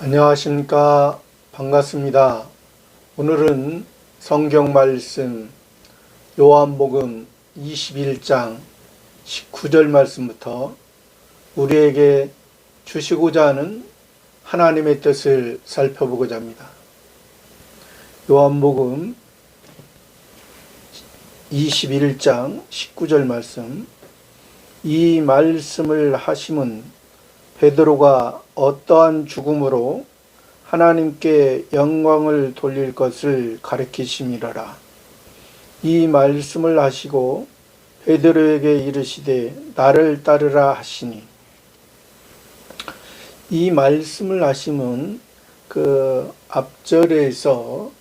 안녕하십니까. 반갑습니다. 오늘은 성경 말씀 요한복음 21장 19절 말씀부터 우리에게 주시고자 하는 하나님의 뜻을 살펴보고자 합니다. 요한복음 21장 19절 말씀. 이 말씀을 하심은 베드로가 어떠한 죽음으로 하나님께 영광을 돌릴 것을 가리키심이라라. 이 말씀을 하시고 베드로에게 이르시되 나를 따르라 하시니, 이 말씀을 하심은 그 앞절에서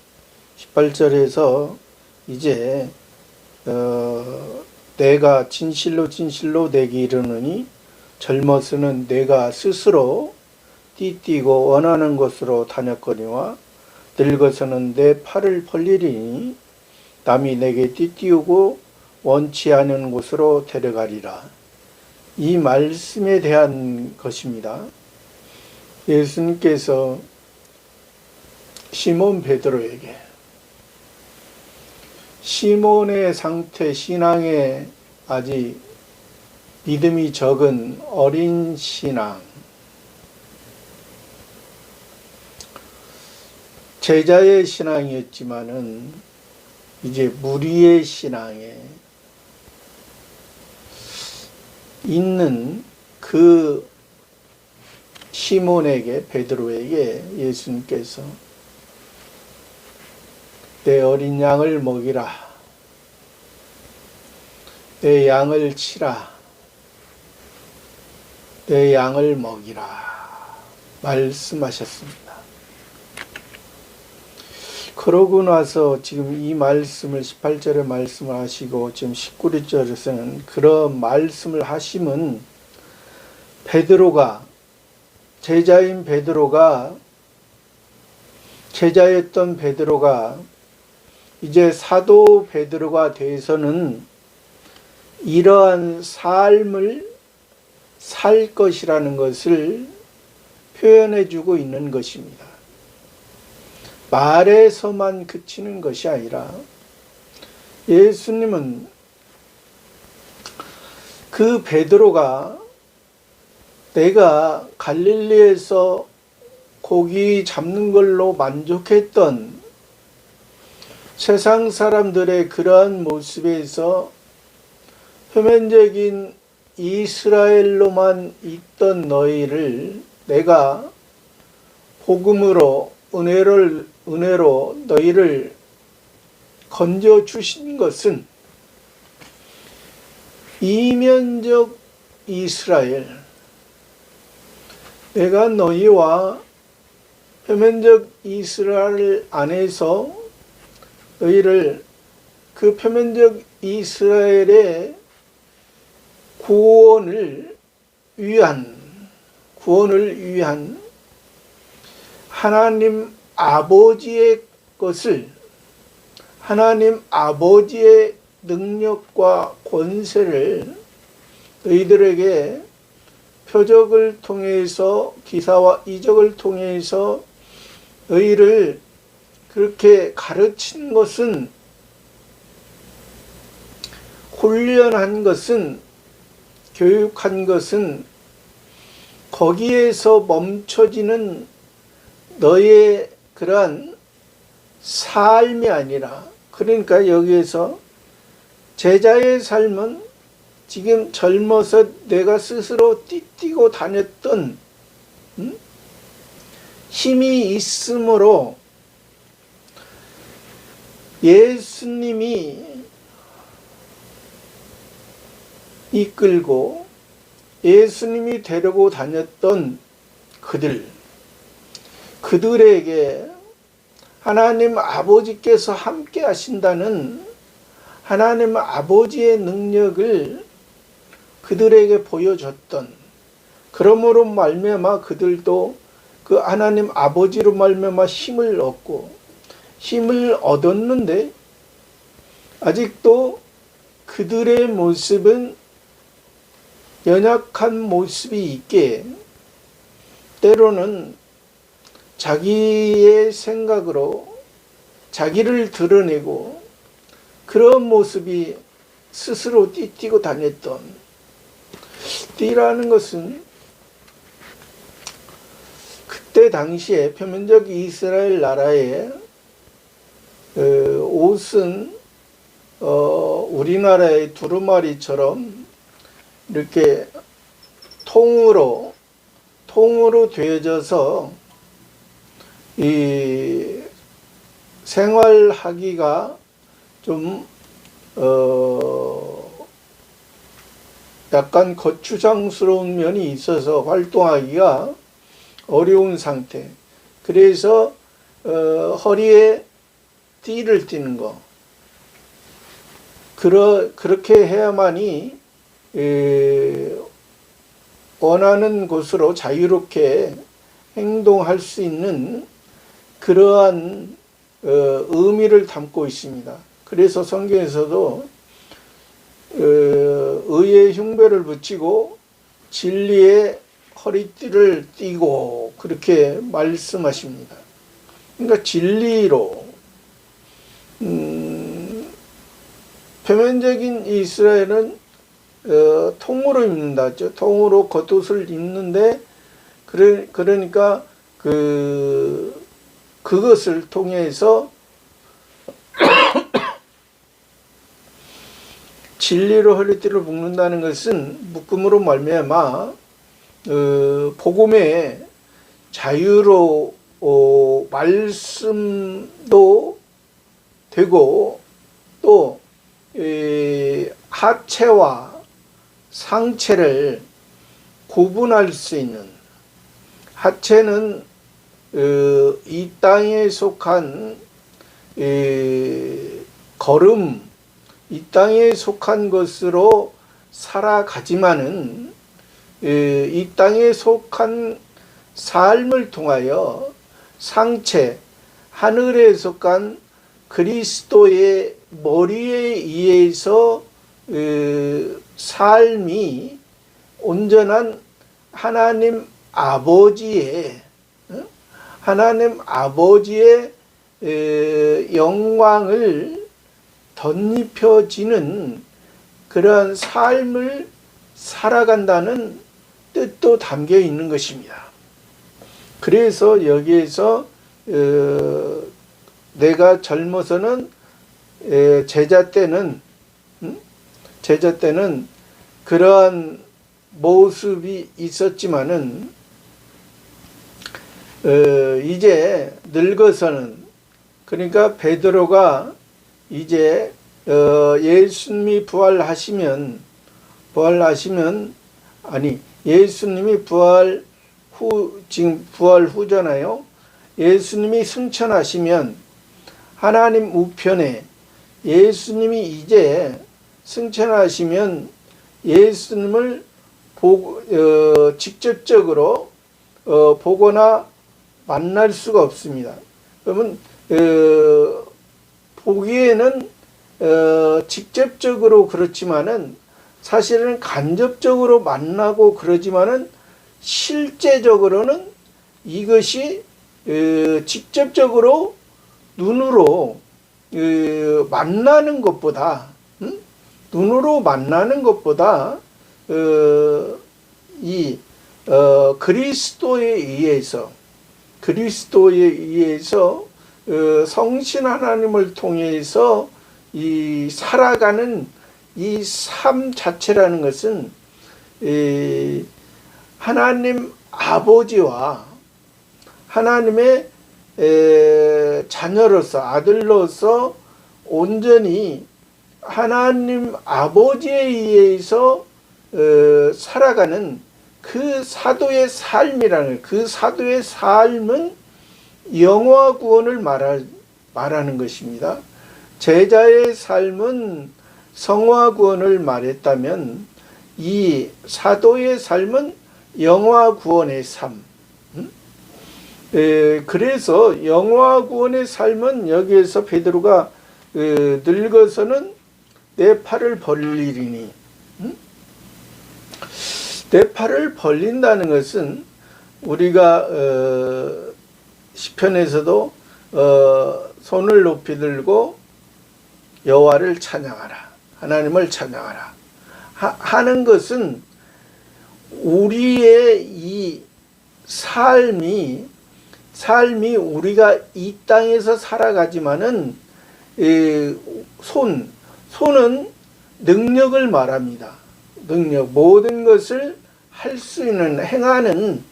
18절에서 이제 내가 진실로 내게 이르노니 젊어서는 내가 스스로 띠띠고 원하는 곳으로 다녔거니와 늙어서는 내 팔을 벌리리니 남이 내게 띠띠우고 원치 않은 곳으로 데려가리라. 이 말씀에 대한 것입니다. 예수님께서 시몬 베드로에게 시몬의 상태, 신앙에 아직 믿음이 적은 어린 신앙, 제자의 신앙이었지만은 이제 무리의 신앙에 있는 그 시몬에게, 베드로에게 예수님께서 내 어린 양을 먹이라, 내 양을 치라, 내 양을 먹이라 말씀하셨습니다. 그러고 나서 지금 이 말씀을 18절에 말씀을 하시고 지금 19절에서는 그런 말씀을 하심은 베드로가, 제자인 베드로가, 제자였던 베드로가 이제 사도 베드로가 돼서는 이러한 삶을 살 것이라는 것을 표현해 주고 있는 것입니다. 말에서만 그치는 것이 아니라 예수님은 그 베드로가 내가 갈릴리에서 고기 잡는 걸로 만족했던 세상 사람들의 그러한 모습에서 표면적인 이스라엘로만 있던 너희를 내가 복음으로 은혜로 너희를 건져 주신 것은 이면적 이스라엘, 내가 너희와 표면적 이스라엘 안에서 너희를 그 표면적 이스라엘의 구원을 위한 하나님 아버지의 것을, 하나님 아버지의 능력과 권세를 너희들에게 표적을 통해서, 기사와 이적을 통해서 너희를 그렇게 가르친 것은, 훈련한 것은, 교육한 것은 거기에서 멈춰지는 너의 그러한 삶이 아니라, 그러니까 여기에서 제자의 삶은 지금 젊어서 내가 스스로 띠띠고 다녔던 힘이 있으므로 예수님이 이끌고 예수님이 데리고 다녔던 그들에게 하나님 아버지께서 함께 하신다는 하나님 아버지의 능력을 그들에게 보여줬던, 그러므로 말미암아 그들도 그 하나님 아버지로 말미암아 힘을 얻었는데 아직도 그들의 모습은 연약한 모습이 있게, 때로는 자기의 생각으로 자기를 드러내고 그런 모습이 스스로 띠고 다녔던, 띠라는 것은 그때 당시에 표면적 이스라엘 나라의 옷은 우리나라의 두루마리처럼 이렇게 통으로 되어져서 이 생활하기가 좀 약간 거추장스러운 면이 있어서 활동하기가 어려운 상태. 그래서 허리에 띠를 띠는 거. 그렇게 해야만이 원하는 곳으로 자유롭게 행동할 수 있는 그러한 의미를 담고 있습니다. 그래서 성경에서도 의의 흉배를 붙이고 진리의 허리띠를 띠고 그렇게 말씀하십니다. 그러니까 진리로 표면적인 이스라엘은 통으로 입는다. 통으로 겉옷을 입는데 그러니까 그것을 통해서 진리로 허리띠를 묶는다는 것은 묶음으로 말미암아 복음의 자유로 말씀도 되고 또 하체와 상체를 구분할 수 있는, 하체는 이 땅에 속한 걸음, 이 땅에 속한 것으로 살아가지만은 이 땅에 속한 삶을 통하여 상체, 하늘에 속한 그리스도의 머리에 의해서 삶이 온전한 하나님 아버지의 영광을 덧입혀지는 그러한 삶을 살아간다는 뜻도 담겨 있는 것입니다. 그래서 여기에서 내가 젊어서는 제자 때는 그러한 모습이 있었지만은 이제 늙어서는, 그러니까 베드로가 이제 예수님이 예수님이 지금 부활 후잖아요. 예수님이 승천하시면 하나님 우편에 예수님이 이제 승천하시면 예수님을 직접적으로 보거나 만날 수가 없습니다. 그러면 보기에는 직접적으로 그렇지만은 사실은 간접적으로 만나고 그러지만은 실제적으로는 이것이 직접적으로 눈으로 만나는 것보다 그리스도에 의해서 성신 하나님을 통해서 이 살아가는 이 삶 자체라는 것은 하나님 아버지와 하나님의 자녀로서, 아들로서 온전히 하나님 아버지에 의해서 살아가는 그 사도의 삶이라는, 그 사도의 삶은 영화 구원을 말하는 것입니다. 제자의 삶은 성화 구원을 말했다면 이 사도의 삶은 영화 구원의 삶. 그래서 영화 구원의 삶은 여기에서 베드로가 늙어서는 내 팔을 벌리리니, 내 팔을 벌린다는 것은 우리가 시편에서도 손을 높이 들고 여호와를 찬양하라, 하나님을 찬양하라 하는 것은 우리의 이 삶이 우리가 이 땅에서 살아가지만은 손은 능력을 말합니다. 능력, 모든 것을 할 수 있는, 행하는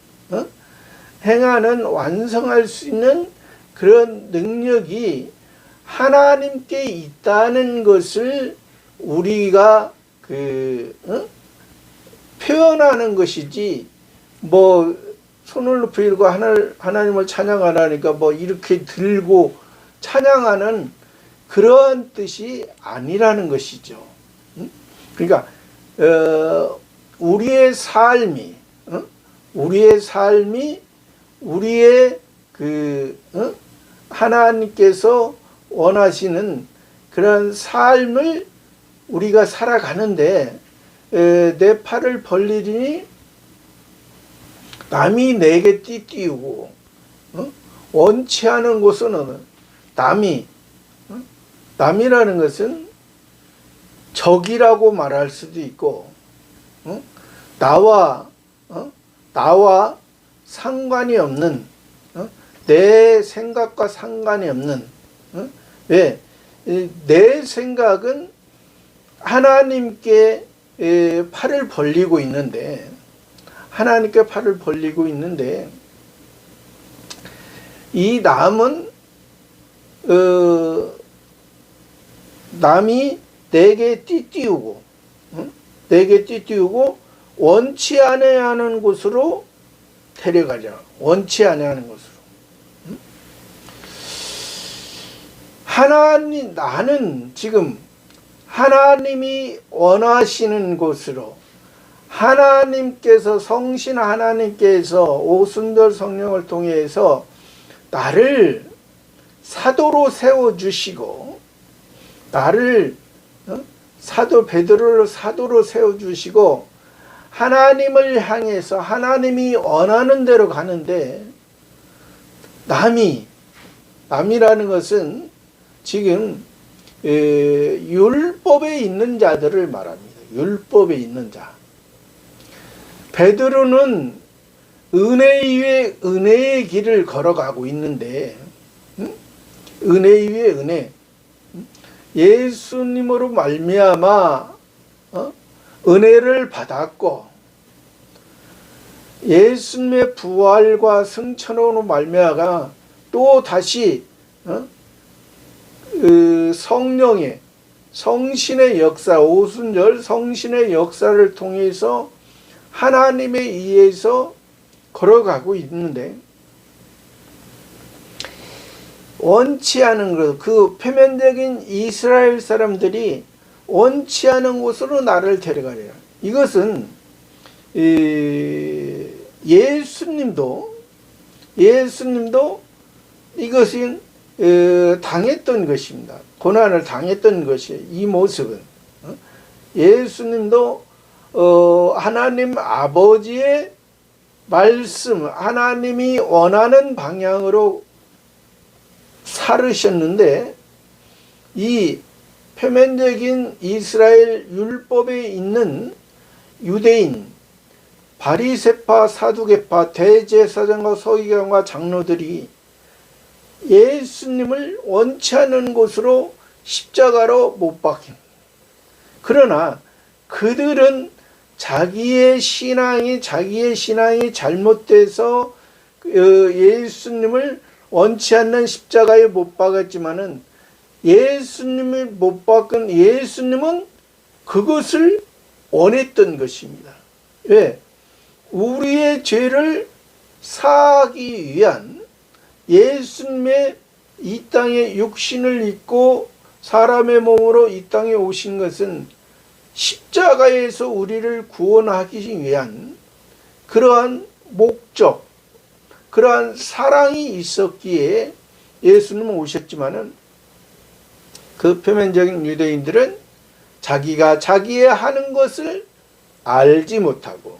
완성할 수 있는 그런 능력이 하나님께 있다는 것을 우리가 표현하는 것이지, 뭐 손을 높이 들고 하나님을 찬양하라니까 뭐 이렇게 들고 찬양하는 그런 뜻이 아니라는 것이죠. 그러니까 우리의 삶이 우리의 하나님께서 원하시는 그런 삶을 우리가 살아가는데, 내 팔을 벌리니 남이 내게 띠띠우고, 원치 않은 곳은 남이라는 것은 적이라고 말할 수도 있고, 나와 상관이 없는, 내 생각과 상관이 없는, 왜? 내 생각은 하나님께 팔을 벌리고 있는데, 이 남은 남이 내게 띠띠우고, 원치 않아야 하는 곳으로 데려가자. 원치 않아야 하는 곳으로. 나는 지금 하나님이 원하시는 곳으로, 성신 하나님께서 오순절 성령을 통해서 나를 사도로 세워주시고, 나를 사도 베드로를 사도로 세워주시고, 하나님을 향해서 하나님이 원하는 대로 가는데, 남이라는 것은 지금 율법에 있는 자들을 말합니다. 율법에 있는 자. 베드로는 은혜 위에 은혜의 길을 걸어가고 있는데, 은혜 위에 은혜, 예수님으로 말미암아 은혜를 받았고, 예수님의 부활과 승천으로 말미암아 또 다시 성신의 역사, 오순절 성신의 역사를 통해서 하나님에 의해서 걸어가고 있는데, 원치 않은 것, 그 표면적인 이스라엘 사람들이 원치 않은 곳으로 나를 데려가려. 이것은 예수님도 이것은 당했던 것입니다. 고난을 당했던 것이에요. 이 모습은 예수님도 하나님 아버지의 말씀, 하나님이 원하는 방향으로 살으셨는데, 이 표면적인 이스라엘 율법에 있는 유대인, 바리새파, 사두개파, 대제사장과 서기관과 장로들이 예수님을 원치 않는 곳으로 십자가로 못 박힌. 그러나 그들은 자기의 신앙이 잘못돼서 예수님을 원치 않는 십자가에 못 박았지만은, 예수님을 못 박은 예수님은 그것을 원했던 것입니다. 왜? 우리의 죄를 사하기 위한, 예수님의 이 땅에 육신을 입고 사람의 몸으로 이 땅에 오신 것은 십자가에서 우리를 구원하기 위한 그러한 목적, 그러한 사랑이 있었기에 예수님은 오셨지만은, 그 표면적인 유대인들은 자기가 자기의 하는 것을 알지 못하고,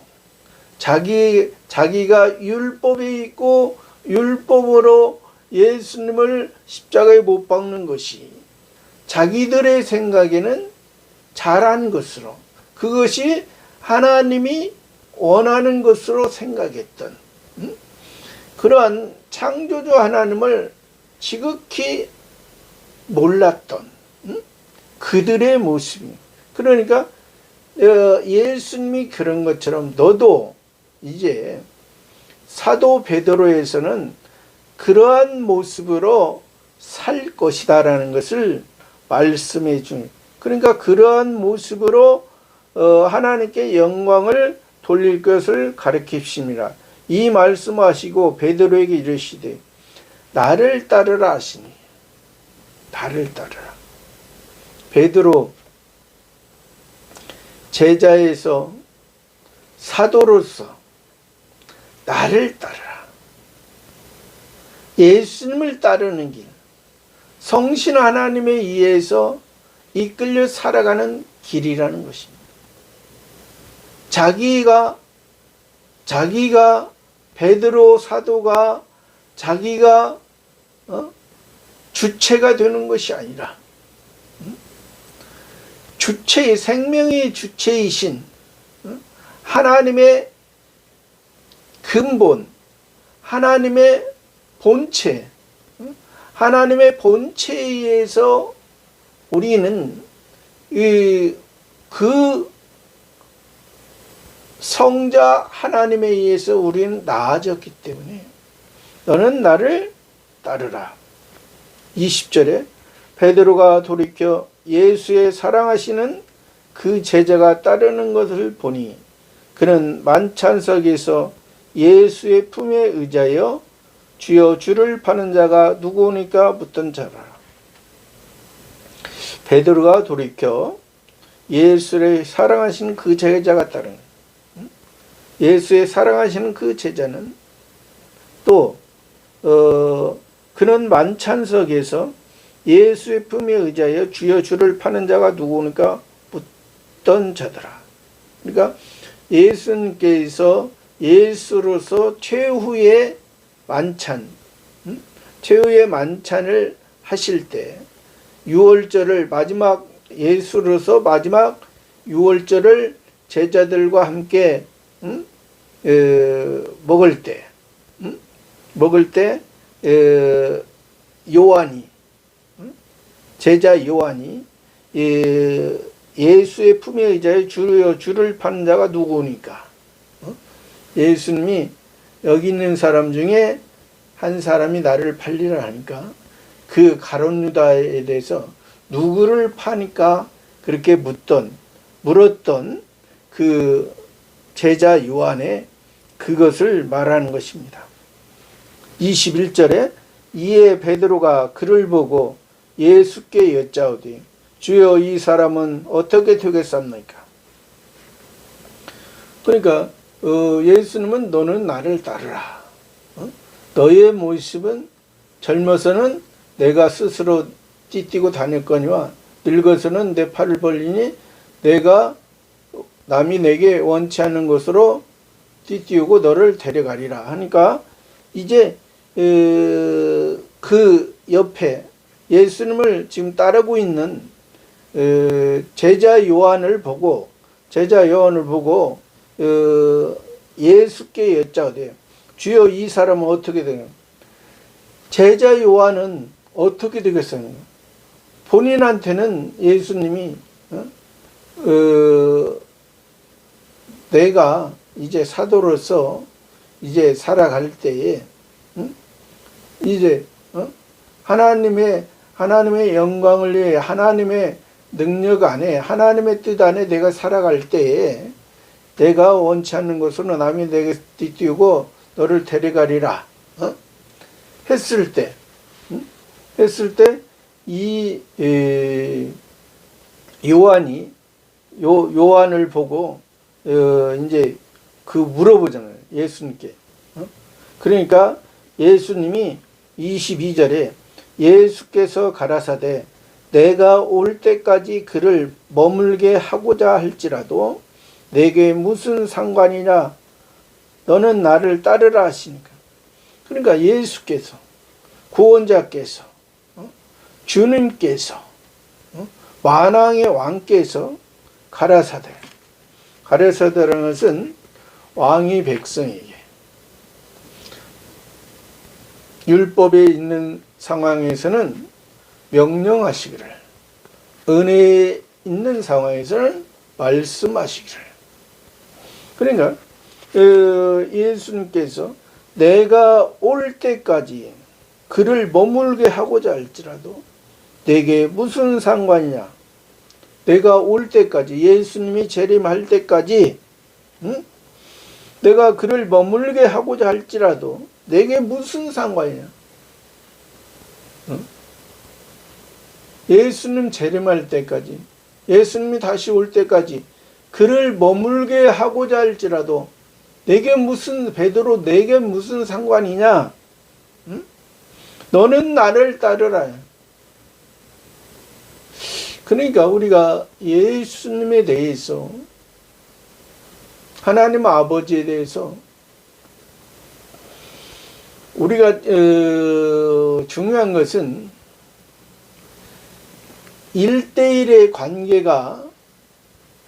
자기가 율법에 있고 율법으로 예수님을 십자가에 못 박는 것이 자기들의 생각에는 잘한 것으로, 그것이 하나님이 원하는 것으로 생각했던 그러한 창조주 하나님을 지극히 몰랐던 그들의 모습이, 그러니까 예수님이 그런 것처럼 너도 이제 사도 베드로에서는 그러한 모습으로 살 것이다라는 것을 말씀해 준, 그러니까 그러한 모습으로 하나님께 영광을 돌릴 것을 가르치십니다. 이 말씀하시고 베드로에게 이르시되 나를 따르라 하시니, 나를 따르라. 베드로 제자에서 사도로서 나를 따르라. 예수님을 따르는 길, 성신 하나님에 의해서 이끌려 살아가는 길이라는 것입니다. 자기가 베드로 사도가 자기가 주체가 되는 것이 아니라 주체의 생명의 주체이신 하나님의 근본, 하나님의 본체, 하나님의 본체에 의해서 우리는 그 성자 하나님에 의해서 우리는 나아졌기 때문에 너는 나를 따르라. 20절에 베드로가 돌이켜 예수의 사랑하시는 그 제자가 따르는 것을 보니 그는 만찬석에서 예수의 품에 의자여 주여 주를 파는 자가 누구오니까 묻던 자라. 베드로가 돌이켜 예수의 사랑하시는 그 제자가 따르는, 예수의 사랑하시는 그 제자는 또 그는 만찬석에서 예수의 품에 의자여 주여 주를 파는 자가 누구니까 묻던 자더라. 그러니까 예수님께서 예수로서 최후의 만찬, 최후의 만찬을 하실 때 유월절을 마지막, 예수로서 마지막 유월절을 제자들과 함께 먹을 때 요한이, 제자 요한이 예수의 품에 의자에 주를 파는 자가 누구니까, 예수님이 여기 있는 사람 중에 한 사람이 나를 팔리라 하니까 그 가룟 유다에 대해서 누구를 파니까 그렇게 물었던 그 제자 요한의 그것을 말하는 것입니다. 21절에 이에 베드로가 그를 보고 예수께 여짜오되 주여 이 사람은 어떻게 되겠습니까? 그러니까 예수님은 너는 나를 따르라. 너의 모습은 젊어서는 내가 스스로 띠뛰고 다녔거니와 늙어서는 내 팔을 벌리니 내가 남이 내게 원치 않는 것으로 띠뛰고 너를 데려가리라 하니까 이제 그 옆에 예수님을 지금 따르고 있는 제자 요한을 보고 예수께 여짜오되 주여 이 사람은 어떻게 되냐. 제자 요한은 어떻게 되겠어요? 본인한테는 예수님이 내가 이제 사도로서 이제 살아갈 때에 이제 하나님의 영광을 위해 하나님의 능력 안에 하나님의 뜻 안에 내가 살아갈 때에 내가 원치 않는 것으로 남이 내게 띠뛰고 너를 데려가리라 했을 때 이 요한을 보고 이제 그 물어보잖아요, 예수님께. 그러니까 예수님이 22절에 예수께서 가라사대 내가 올 때까지 그를 머물게 하고자 할지라도 내게 무슨 상관이냐, 너는 나를 따르라 하시니까. 그러니까 예수께서, 구원자께서, 주님께서, 만왕의 왕께서 가라사대라는 것은 왕이 백성에게 율법에 있는 상황에서는 명령하시기를, 은혜에 있는 상황에서는 말씀하시기를. 그러니까 예수님께서 내가 올 때까지 그를 머물게 하고자 할지라도 내게 무슨 상관이냐. 내가 올 때까지, 예수님이 재림할 때까지, 내가 그를 머물게 하고자 할지라도 내게 무슨 상관이냐. 예수님 재림할 때까지, 예수님이 다시 올 때까지 그를 머물게 하고자 할지라도 내게 무슨, 베드로 내게 무슨 상관이냐. 너는 나를 따르라. 그러니까 우리가 예수님에 대해서, 하나님 아버지에 대해서 우리가 중요한 것은 1대1의 관계가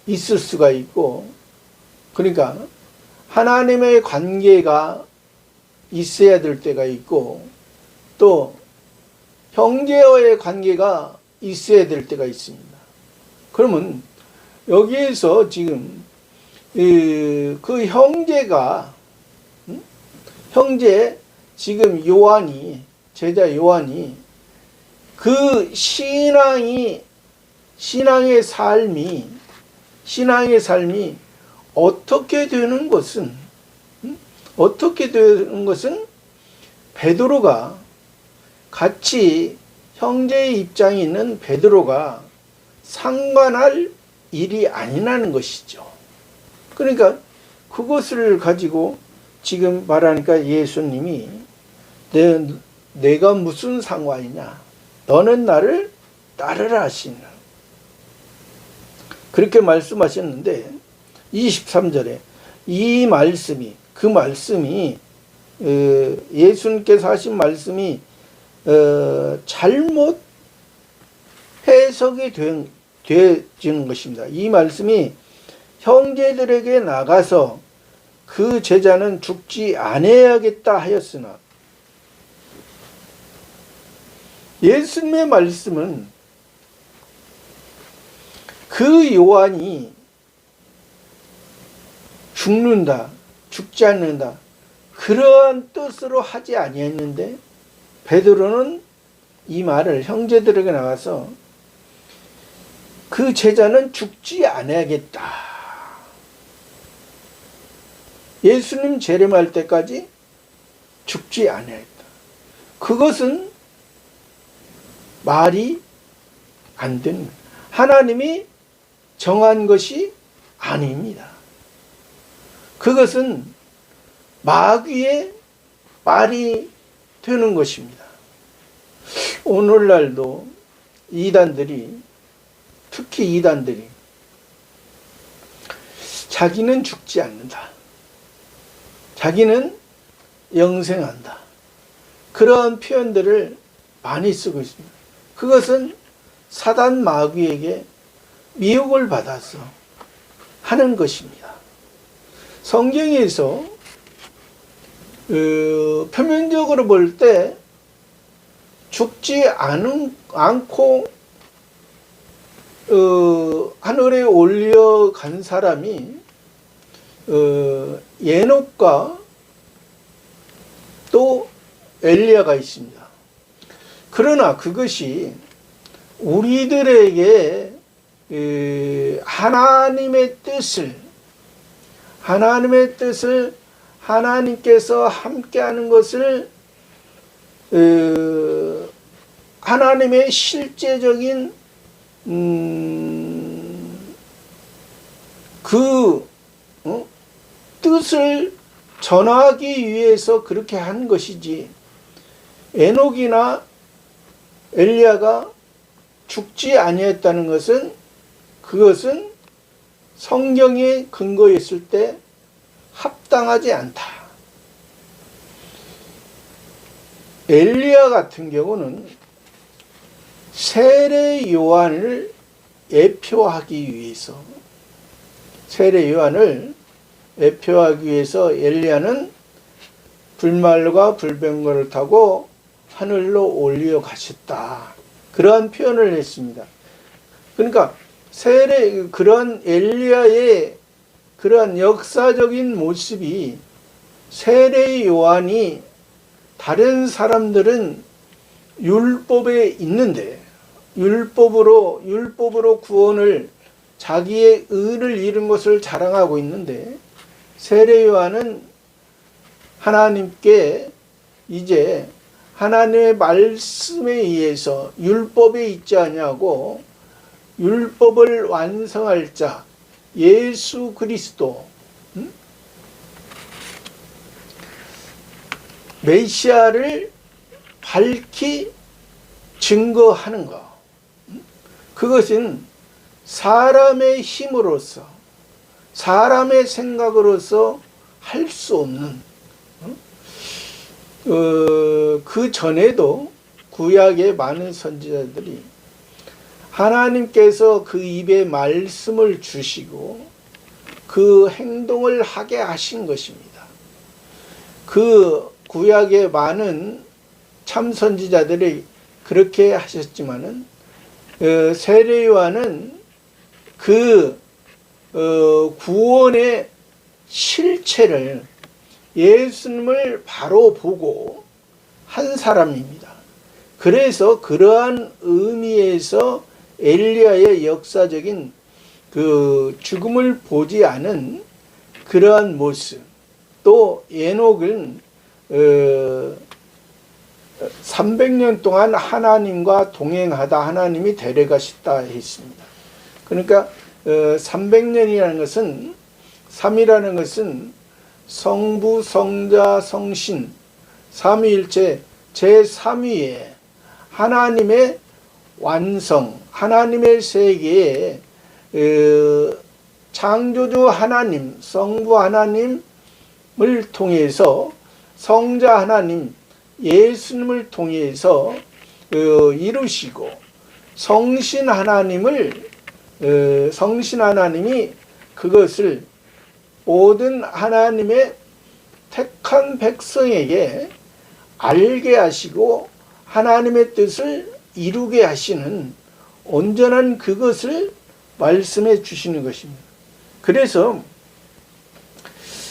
있을 수가 있고, 그러니까 하나님의 관계가 있어야 될 때가 있고, 또 형제와의 관계가 있어야 될 때가 있습니다. 그러면 여기에서 지금 그 형제가, 형제, 지금 요한이, 제자 요한이 그 신앙의 삶이 어떻게 되는 것은 베드로가, 같이 형제의 입장에 있는 베드로가 상관할 일이 아니라는 것이죠. 그러니까 그것을 가지고 지금 말하니까 예수님이 내가 무슨 상관이냐, 너는 나를 따르라 하시나, 그렇게 말씀하셨는데 23절에 이 말씀이, 그 말씀이 예수님께서 하신 말씀이 잘못 해석이 되어지는 것입니다. 이 말씀이 형제들에게 나가서 그 제자는 죽지 않아야겠다 하였으나, 예수님의 말씀은 그 요한이 죽는다, 죽지 않는다, 그러한 뜻으로 하지 아니했는데 베드로는 이 말을 형제들에게 나가서 그 제자는 죽지 않아야겠다, 예수님 재림할 때까지 죽지 않아야겠다, 그것은 말이 안 되는 거예요. 하나님이 정한 것이 아닙니다. 그것은 마귀의 말이 되는 것입니다. 오늘날도 이단들이, 특히 이단들이 자기는 죽지 않는다, 자기는 영생한다, 그런 표현들을 많이 쓰고 있습니다. 그것은 사단 마귀에게 미혹을 받아서 하는 것입니다. 성경에서 표면적으로 볼 때 죽지 않고 하늘에 올려간 사람이 에녹과 또 엘리야가 있습니다. 그러나 그것이 우리들에게 하나님의 뜻을 하나님께서 함께하는 것을 하나님의 실제적인 그 뜻을 전하기 위해서 그렇게 한 것이지, 에녹이나 엘리야가 죽지 아니했다는 것은, 그것은 성경에 근거했을 때 합당하지 않다. 엘리야 같은 경우는 세례 요한을 예표하기 위해서 엘리야는 불말과 불병거를 타고 하늘로 올려 가셨다. 그러한 표현을 했습니다. 그러니까 그런 엘리야의 그러한 역사적인 모습이 세례 요한이 다른 사람들은 율법에 있는데 율법으로 구원을 자기의 의를 이룬 것을 자랑하고 있는데 세례 요한은 하나님께 이제 하나님의 말씀에 의해서 율법에 있지 아니하고 율법을 완성할 자 예수 그리스도 메시아를 밝히 증거하는 것. 그것은 사람의 힘으로서 사람의 생각으로서 할 수 없는 그 전에도 구약의 많은 선지자들이 하나님께서 그 입에 말씀을 주시고 그 행동을 하게 하신 것입니다. 그 구약의 많은 참 선지자들이 그렇게 하셨지만은 세례 요한은 그 구원의 실체를 예수님을 바로 보고 한 사람입니다. 그래서 그러한 의미에서 엘리야의 역사적인 그 죽음을 보지 않은 그러한 모습, 또 에녹은 300년 동안 하나님과 동행하다 하나님이 데려가셨다 했습니다. 그러니까 300년이라는 것은 3이라는 것은 성부, 성자, 성신, 삼위일체 제3위에 하나님의 완성, 하나님의 세계에 창조주 하나님, 성부 하나님을 통해서 성자 하나님, 예수님을 통해서 이루시고 성신 하나님이 그것을 모든 하나님의 택한 백성에게 알게 하시고 하나님의 뜻을 이루게 하시는 온전한 그것을 말씀해 주시는 것입니다. 그래서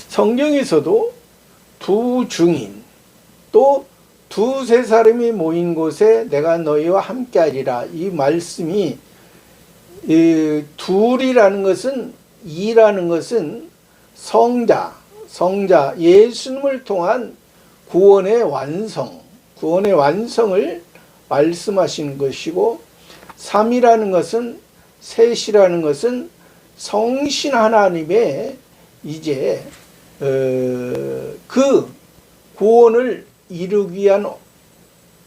성경에서도 두 증인 또 두세 사람이 모인 곳에 내가 너희와 함께하리라, 이 말씀이 둘이라는 것은, 이라는 것은 성자 예수님을 통한 구원의 완성을 말씀하시는 것이고, 삼이라는 것은, 셋이라는 것은 성신 하나님의 이제 그 구원을 이루기 위한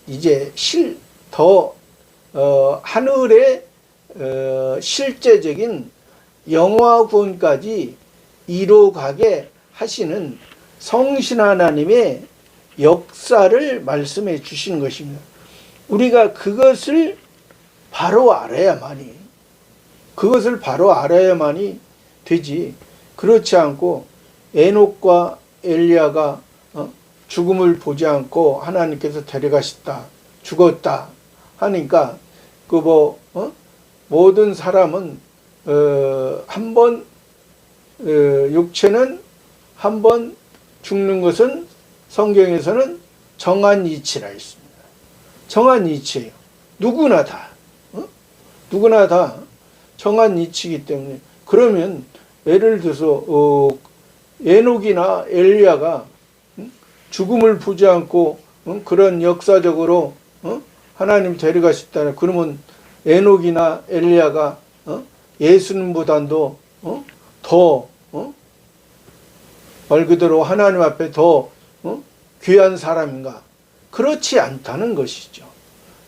이제 하늘의 실제적인 영화 구원까지 이루어가게 하시는 성신 하나님의 역사를 말씀해 주시는 것입니다. 우리가 그것을 바로 알아야만이 되지, 그렇지 않고 에녹과 엘리야가 죽음을 보지 않고 하나님께서 데려가셨다, 죽었다 하니까 모든 사람은 한번 육체는 한번 죽는 것은 성경에서는 정한 이치라 했습니다. 정한 이치예요. 누구나 다 정한 이치이기 때문에, 그러면 예를 들어서 에녹이나 엘리야가 죽음을 보지 않고 그런 역사적으로 하나님 데려가셨다. 그러면 에녹이나 엘리야가 예수님보다도 더 말 그대로 하나님 앞에 더 귀한 사람인가? 그렇지 않다는 것이죠.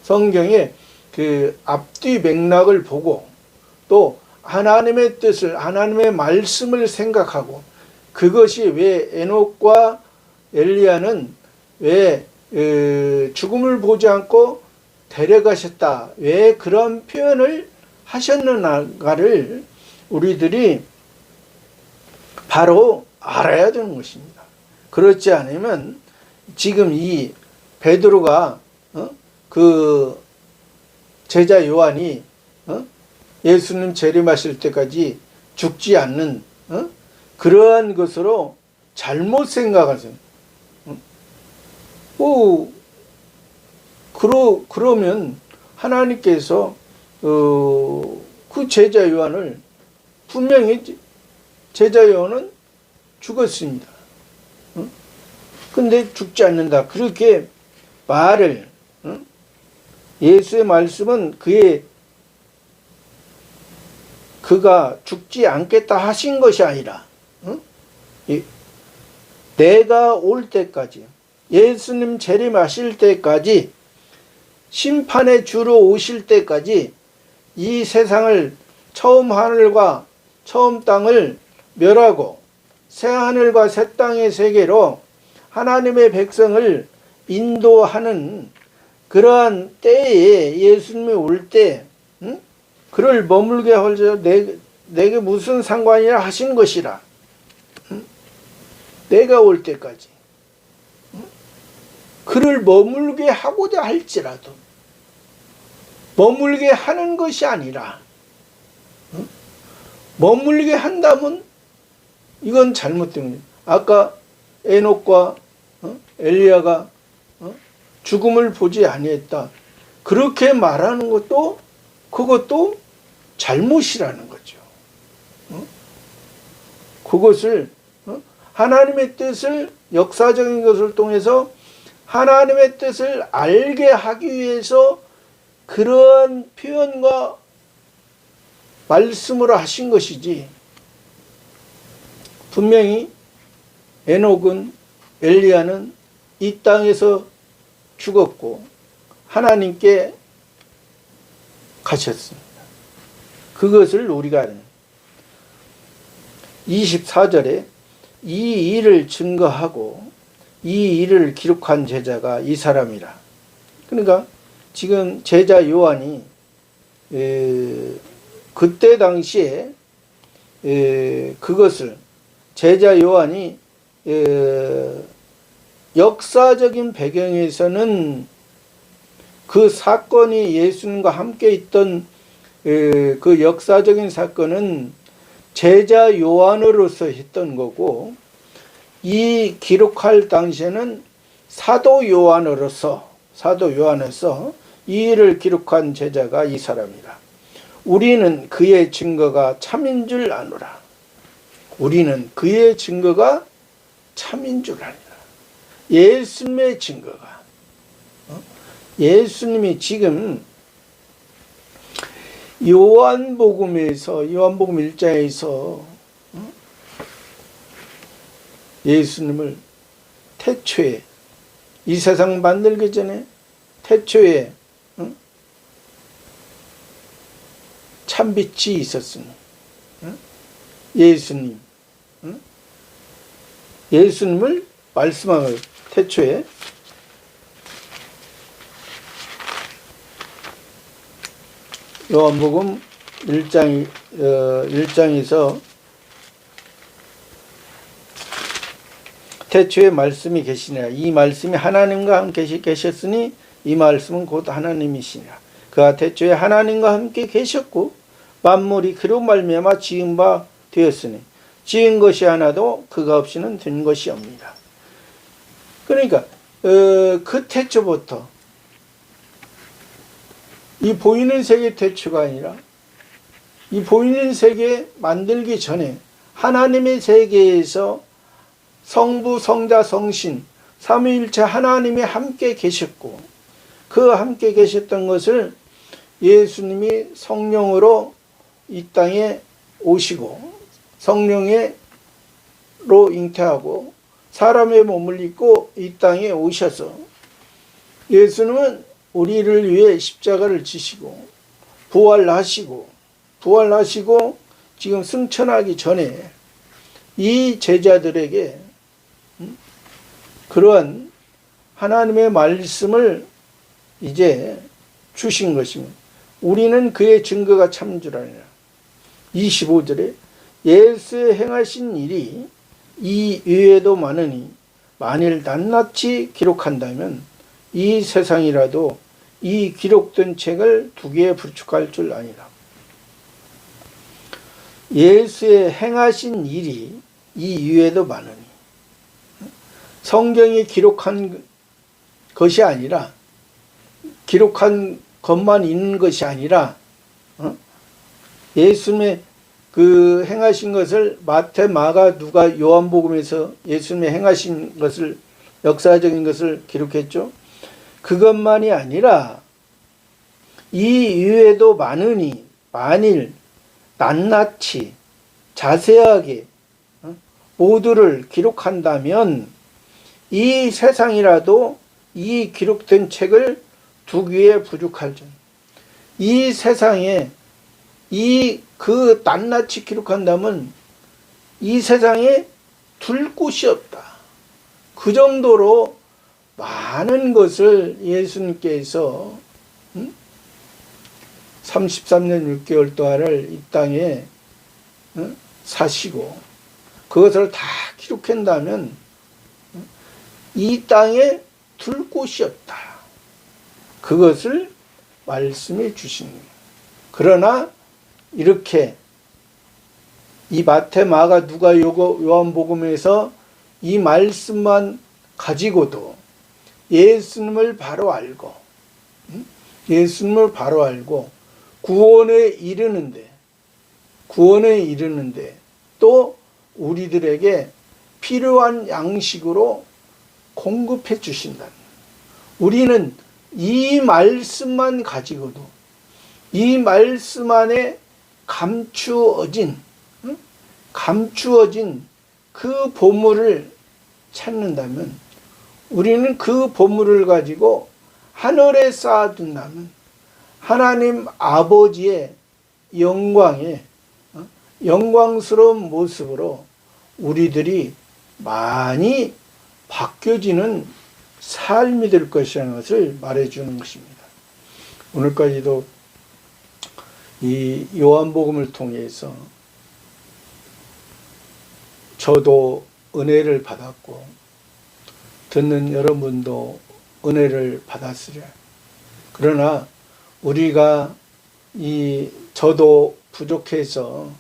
성경의 그 앞뒤 맥락을 보고 또 하나님의 뜻을, 하나님의 말씀을 생각하고, 그것이 왜 에녹과 엘리야는 왜 죽음을 보지 않고 데려가셨다. 왜 그런 표현을 하셨는가를 우리들이 바로 알아야 되는 것입니다. 그렇지 않으면 지금 이 베드로가 그 제자 요한이 예수님 재림하실 때까지 죽지 않는 그러한 것으로 잘못 생각하세요. 그러면 하나님께서 그 제자 요한을 분명히 제자 요한은 죽었습니다. 근데 죽지 않는다. 그렇게 말을 예수의 말씀은 그가 죽지 않겠다 하신 것이 아니라 내가 올 때까지 예수님 재림하실 때까지 심판의 주로 오실 때까지 이 세상을 처음 하늘과 처음 땅을 멸하고 새 하늘과 새 땅의 세계로 하나님의 백성을 인도하는 그러한 때에 예수님이 올 때 그를 머물게 하려 내게 무슨 상관이라 하신 것이라. 내가 올 때까지 그를 머물게 하고자 할지라도 머물게 하는 것이 아니라 머물게 한다면 이건 잘못된 거예요. 아까 에녹과 엘리야가 죽음을 보지 아니했다. 그렇게 말하는 것도 그것도 잘못이라는 거죠. 그것을 하나님의 뜻을 역사적인 것을 통해서 하나님의 뜻을 알게 하기 위해서 그런 표현과 말씀으로 하신 것이지, 분명히 에녹은 엘리야는 이 땅에서 죽었고 하나님께 가셨습니다. 그것을 우리가 24절에 이 일을 증거하고 이 일을 기록한 제자가 이 사람이라. 그러니까 지금 제자 요한이 그때 당시에 그것을 제자 요한이 역사적인 배경에서는 그 사건이 예수님과 함께 있던 그 역사적인 사건은 제자 요한으로서 했던 거고, 이 기록할 당시에는 사도 요한으로서 이 일을 기록한 제자가 이 사람이라. 우리는 그의 증거가 참인 줄 아노라. 우리는 그의 증거가 참인 줄 아니라. 예수님의 증거가, 예수님이 지금 요한복음 1장에서 예수님을 태초에, 이 세상 만들기 전에 태초에 참빛이 있었으니 예수님을 말씀하고 태초에 요한복음 1장에서 태초에 말씀이 계시니라. 이 말씀이 하나님과 함께 계셨으니 이 말씀은 곧 하나님이시니라. 그가 태초에 하나님과 함께 계셨고 만물이 그로 말미암아 지은 바 되었으니 지은 것이 하나도 그가 없이는 된 것이 없니다. 그러니까 그 태초부터, 이 보이는 세계 태초가 아니라 이 보이는 세계 만들기 전에 하나님의 세계에서 성부, 성자, 성신, 삼위일체 하나님이 함께 계셨고, 그 함께 계셨던 것을 예수님이 성령으로 이 땅에 오시고 성령으로 잉태하고 사람의 몸을 입고 이 땅에 오셔서 예수님은 우리를 위해 십자가를 지시고 부활하시고 지금 승천하기 전에 이 제자들에게 그러한 하나님의 말씀을 이제 주신 것입니다. 우리는 그의 증거가 참 줄 아니라. 25절에 예수의 행하신 일이 이 외에도 많으니 만일 낱낱이 기록한다면 이 세상이라도 이 기록된 책을 두 개에 부축할 줄 아니라. 예수의 행하신 일이 이 이외에도 많으니, 성경에 기록한 것이 아니라, 기록한 것만 있는 것이 아니라, 예수님의 그 행하신 것을 마태, 마가, 누가, 요한복음에서 예수님의 행하신 것을, 역사적인 것을 기록했죠. 그것만이 아니라 이 이외에도 많으니 만일 낱낱이 자세하게 모두를 기록한다면 이 세상이라도 이 기록된 책을 두 귀에 부족할 줄. 이 세상에 그 낱낱이 기록한다면 이 세상에 둘 곳이 없다. 그 정도로 많은 것을 예수님께서 33년 6개월 동안을 이 땅에 사시고 그것을 다 기록한다면 이 땅에 둘 곳이 없다. 그것을 말씀해 주신 거예요. 그러나 이렇게 이 마태, 마가, 누가, 요한복음에서 이 말씀만 가지고도 예수님을 바로 알고 구원에 이르는데 또 우리들에게 필요한 양식으로 공급해 주신다. 우리는 이 말씀만 가지고도 이 말씀 안에 감추어진 그 보물을 찾는다면 우리는 그 보물을 가지고 하늘에 쌓아둔다면 하나님 아버지의 영광스러운 모습으로 우리들이 많이 바뀌어지는 삶이 될 것이라는 것을 말해주는 것입니다. 오늘까지도 이 요한복음을 통해서 저도 은혜를 받았고 듣는 여러분도 은혜를 받았으랴. 그러나 우리가 저도 부족해서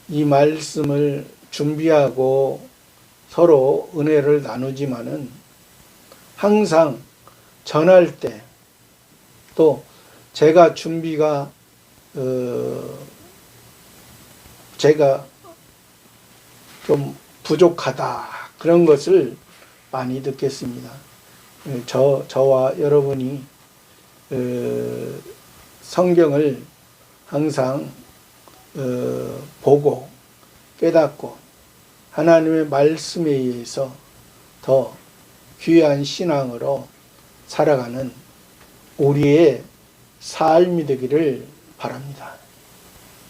이 말씀을 준비하고 서로 은혜를 나누지만은 항상 전할 때 또 제가 준비가 제가 좀 부족하다 그런 것을 많이 듣겠습니다. 저와 여러분이 성경을 항상 보고 깨닫고 하나님의 말씀에 의해서 더 귀한 신앙으로 살아가는 우리의 삶이 되기를 바랍니다.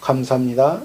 감사합니다.